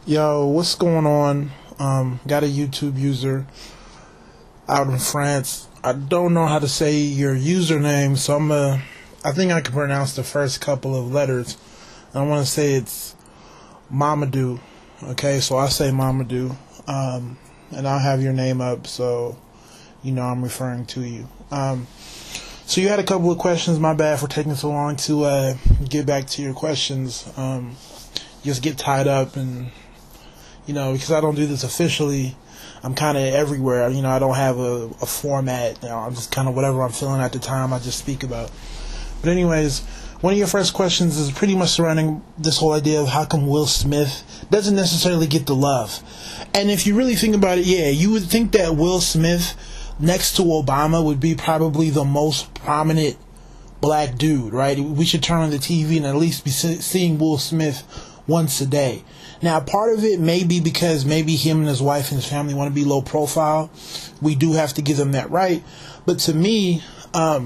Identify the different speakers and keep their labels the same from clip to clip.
Speaker 1: Yo, what's going on? Got a YouTube user out in France. I don't know how to say your username, so I think I can pronounce the first couple of letters. I want to say it's Mamadou. Okay, so I say Mamadou. And I'll have your name up so you know I'm referring to you. So you had a couple of questions. My bad for taking so long to get back to your questions. Just get tied up, and because I don't do this officially, I'm kind of everywhere. I don't have a format. I'm just kind of whatever I'm feeling at the time, I just speak about. But anyways, one of your first questions is pretty much surrounding this whole idea of how come Will Smith doesn't necessarily get the love. And if you really think about it, yeah, you would think that Will Smith next to Obama would be probably the most prominent black dude, right? We should turn on the TV and at least be seeing Will Smith once a day. Now, part of it may be because maybe him and his wife and his family want to be low profile. We do have to give them that right. But to me, at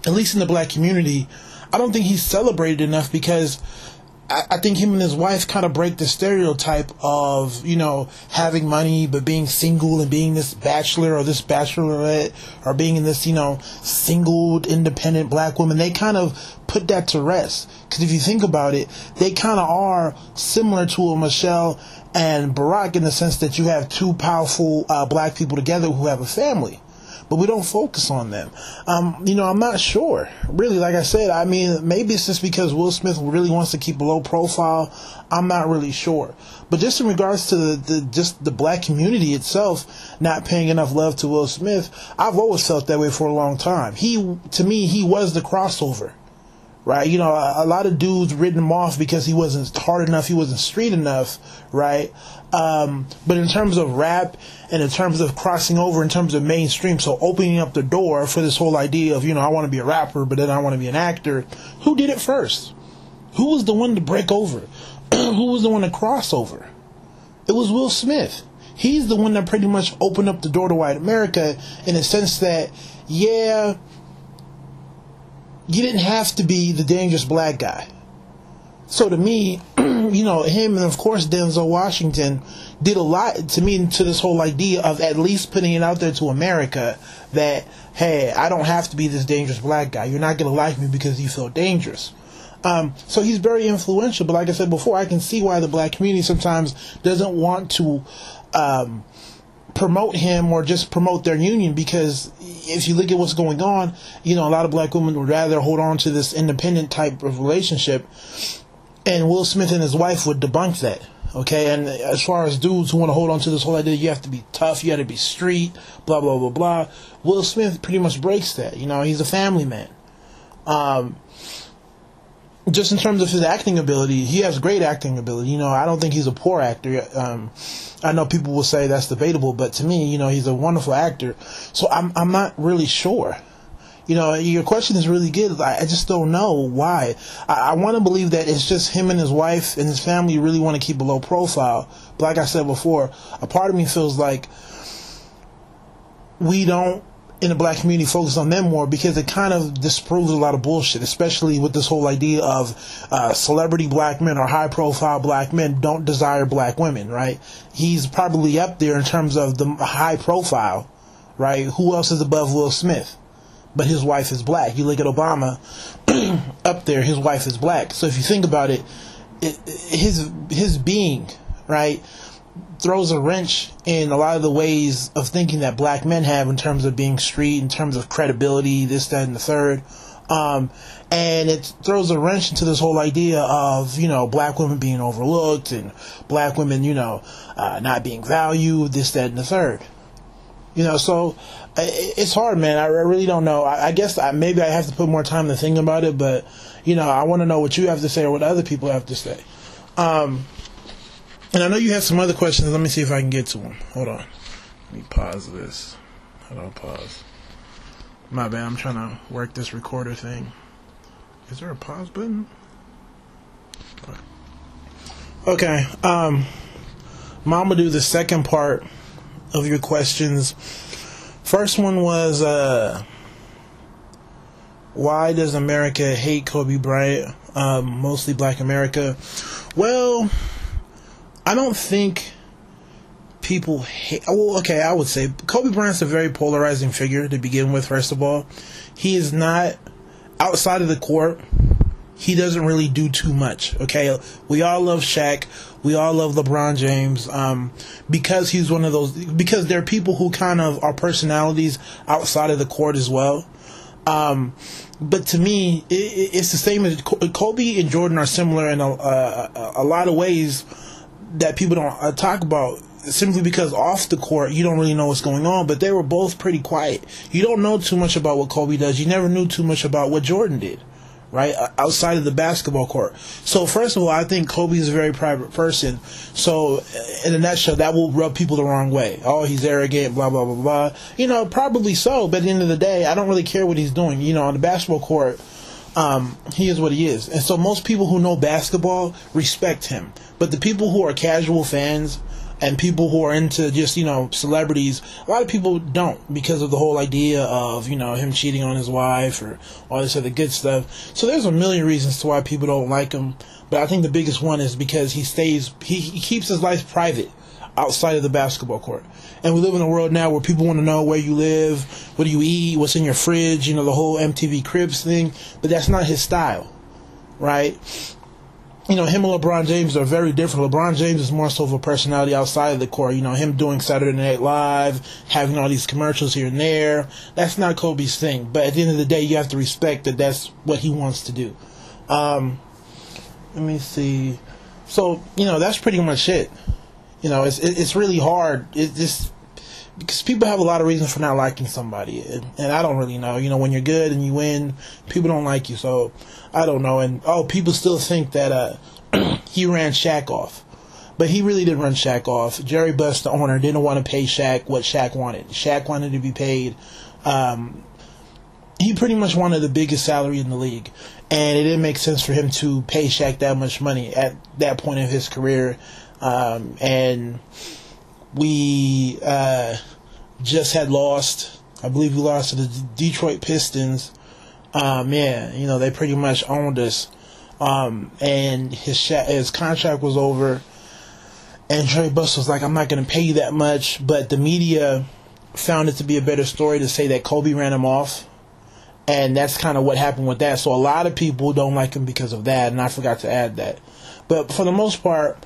Speaker 1: least in the black community, I don't think he's celebrated enough, because I think him and his wife kind of break the stereotype of, having money but being single and being this bachelor or this bachelorette or being in this, single, independent black woman. They kind of put that to rest. Because if you think about it, they kind of are similar to a Michelle and Barack in the sense that you have two powerful black people together who have a family. But we don't focus on them. I'm not sure. Really, like I said, maybe it's just because Will Smith really wants to keep a low profile. I'm not really sure. But just in regards to the black community itself not paying enough love to Will Smith, I've always felt that way for a long time. To me, he was the crossover. Right, a lot of dudes written him off because he wasn't hard enough, he wasn't street enough, right? But in terms of rap and in terms of crossing over, in terms of mainstream, so opening up the door for this whole idea of, I want to be a rapper, but then I want to be an actor. Who did it first? Who was the one to break over? Who was the one to cross over? It was Will Smith. He's the one that pretty much opened up the door to white America in a sense that, yeah, you didn't have to be the dangerous black guy. So to me, him and of course Denzel Washington did a lot to me to this whole idea of at least putting it out there to America that, hey, I don't have to be this dangerous black guy. You're not going to like me because you feel dangerous. So he's very influential. But like I said before, I can see why the black community sometimes doesn't want to promote him or just promote their union, because if you look at what's going on, a lot of black women would rather hold on to this independent type of relationship, and Will Smith and his wife would debunk that. Okay, and as far as dudes who want to hold on to this whole idea, you have to be tough, you have to be street, blah blah blah blah, Will Smith pretty much breaks that. He's a family man. Just in terms of his acting ability, he has great acting ability. I don't think he's a poor actor. I know people will say that's debatable, but to me, he's a wonderful actor. So I'm not really sure. Your question is really good. I just don't know why. I want to believe that it's just him and his wife and his family really want to keep a low profile. But like I said before, a part of me feels like we don't, in the black community, focus on them more, because it kind of disproves a lot of bullshit, especially with this whole idea of celebrity black men or high profile black men don't desire black women, right? He's probably up there in terms of the high profile, right? Who else is above Will Smith? But his wife is black. You look at Obama, up there, his wife is black. So if you think about it, his being, right, throws a wrench in a lot of the ways of thinking that black men have in terms of being street, in terms of credibility, this, that, and the third. And it throws a wrench into this whole idea of, black women being overlooked and black women, not being valued, this, that, and the third. So it's hard, man. I really don't know. I guess maybe I have to put more time to think about it, but, I want to know what you have to say or what other people have to say. And I know you have some other questions. Let me see if I can get to them. Hold on. Let me pause this. Hold on, pause. My bad. I'm trying to work this recorder thing. Is there a pause button? Okay. Mamadou, the second part of your questions. First one was, why does America hate Kobe Bryant? Mostly black America. Well, I don't think people hate. Well, okay, I would say Kobe Bryant's a very polarizing figure to begin with. First of all, he is not outside of the court. He doesn't really do too much. Okay, we all love Shaq. We all love LeBron James. Because he's one of those. Because there are people who kind of are personalities outside of the court as well. But to me, it's the same as Kobe and Jordan are similar in a lot of ways that people don't talk about. Simply because off the court, you don't really know what's going on. But they were both pretty quiet. You don't know too much about what Kobe does. You never knew too much about what Jordan did. Right, outside of the basketball court. So first of all, I think Kobe is a very private person. So in a nutshell, that will rub people the wrong way. Oh, he's arrogant, blah, blah, blah, blah. You know, probably so. But at the end of the day, I don't really care what he's doing. You know, on the basketball court, he is what he is. And so most people who know basketball respect him. But the people who are casual fans and people who are into just, you know, celebrities, a lot of people don't because of the whole idea of, you know, him cheating on his wife or all this other good stuff. So there's a million reasons to why people don't like him. But I think the biggest one is because he keeps his life private outside of the basketball court. And we live in a world now where people want to know where you live, what do you eat, what's in your fridge, you know, the whole MTV Cribs thing. But that's not his style, right? You know, him and LeBron James are very different. LeBron James is more so of a personality outside of the court. You know, him doing Saturday Night Live, having all these commercials here and there. That's not Kobe's thing. But at the end of the day, you have to respect that that's what he wants to do. Let me see. So, you know, that's pretty much it. You know, it's really hard. It's just because people have a lot of reasons for not liking somebody. And I don't really know. You know, when you're good and you win, people don't like you. So, I don't know. And, people still think that he ran Shaq off. But he really didn't run Shaq off. Jerry Buss, the owner, didn't want to pay Shaq what Shaq wanted. Shaq wanted to be paid. He pretty much wanted the biggest salary in the league. And it didn't make sense for him to pay Shaq that much money at that point in his career. And we just had lost. I believe we lost to the Detroit Pistons. Man, you know, they pretty much owned us. And his contract was over. And Jerry Buss was like, I'm not going to pay you that much. But the media found it to be a better story to say that Kobe ran him off. And that's kind of what happened with that. So a lot of people don't like him because of that. And I forgot to add that. But for the most part,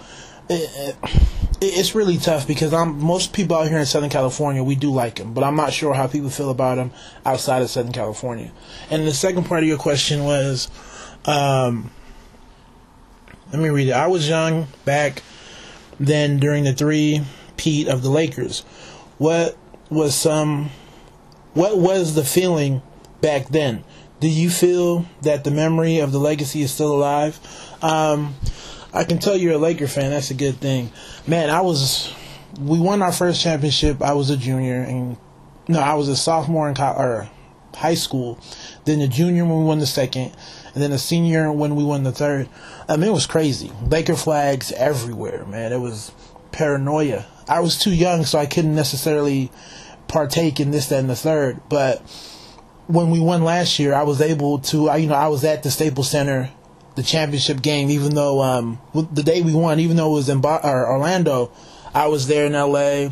Speaker 1: it's really tough because most people out here in Southern California, we do like him. But I'm not sure how people feel about him outside of Southern California. And the second part of your question was, let me read it. I was young back then during the three-peat of the Lakers. What was the feeling back then? Do you feel that the memory of the legacy is still alive? I can tell you're a Laker fan. That's a good thing. Man, we won our first championship. I was a junior. I was a sophomore in high school. Then a junior when we won the second. And then a senior when we won the third. I mean, it was crazy. Laker flags everywhere, man. It was paranoia. I was too young, so I couldn't necessarily partake in this, that, and the third. But when we won last year, I was able to, I was at the Staples Center, the championship game, even though the day we won, even though it was in Orlando, I was there in LA.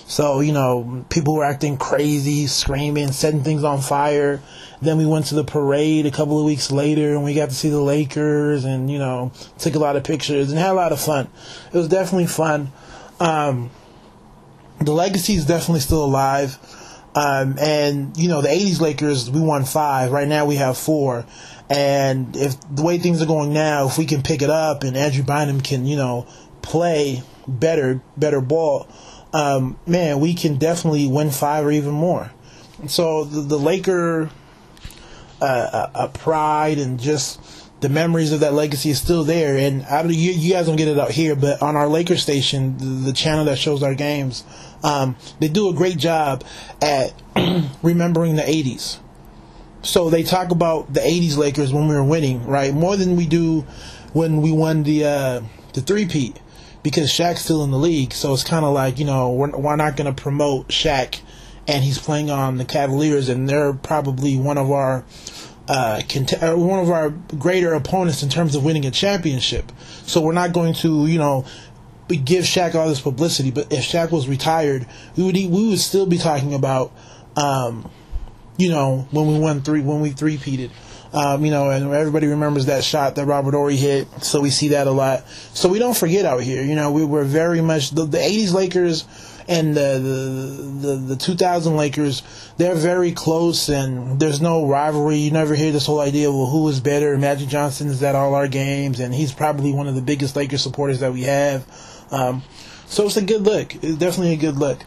Speaker 1: So, people were acting crazy, screaming, setting things on fire. Then we went to the parade a couple of weeks later and we got to see the Lakers and, took a lot of pictures and had a lot of fun. It was definitely fun. The legacy is definitely still alive. And, the 80s Lakers, we won 5. Right now we have 4. And if the way things are going now, if we can pick it up and Andrew Bynum can, play better ball, man, we can definitely win 5 or even more. So the Laker pride and just the memories of that legacy is still there. And you guys don't get it out here, but on our Laker station, the channel that shows our games, they do a great job at remembering the 80s. So they talk about the 80s Lakers when we were winning, right? More than we do when we won the three-peat, because Shaq's still in the league. So it's kind of like, we're not going to promote Shaq and he's playing on the Cavaliers and they're probably one of our greater opponents in terms of winning a championship. So we're not going to, give Shaq all this publicity. But if Shaq was retired, we would still be talking about, you know, when we three-peated. You know, and everybody remembers that shot that Robert Horry hit, so we see that a lot. So we don't forget out here. You know, we were very much the 80s Lakers and the 2000 Lakers. They're very close, and there's no rivalry. You never hear this whole idea of, well, who is better? Magic Johnson is at all our games, and he's probably one of the biggest Lakers supporters that we have. So it's a good look. It's definitely a good look.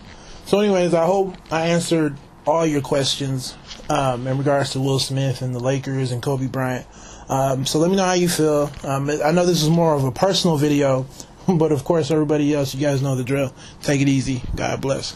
Speaker 1: So, anyways, I hope I answered all your questions in regards to Will Smith and the Lakers and Kobe Bryant. So let me know how you feel. I know this is more of a personal video, but of course everybody else, you guys know the drill. Take it easy. God bless.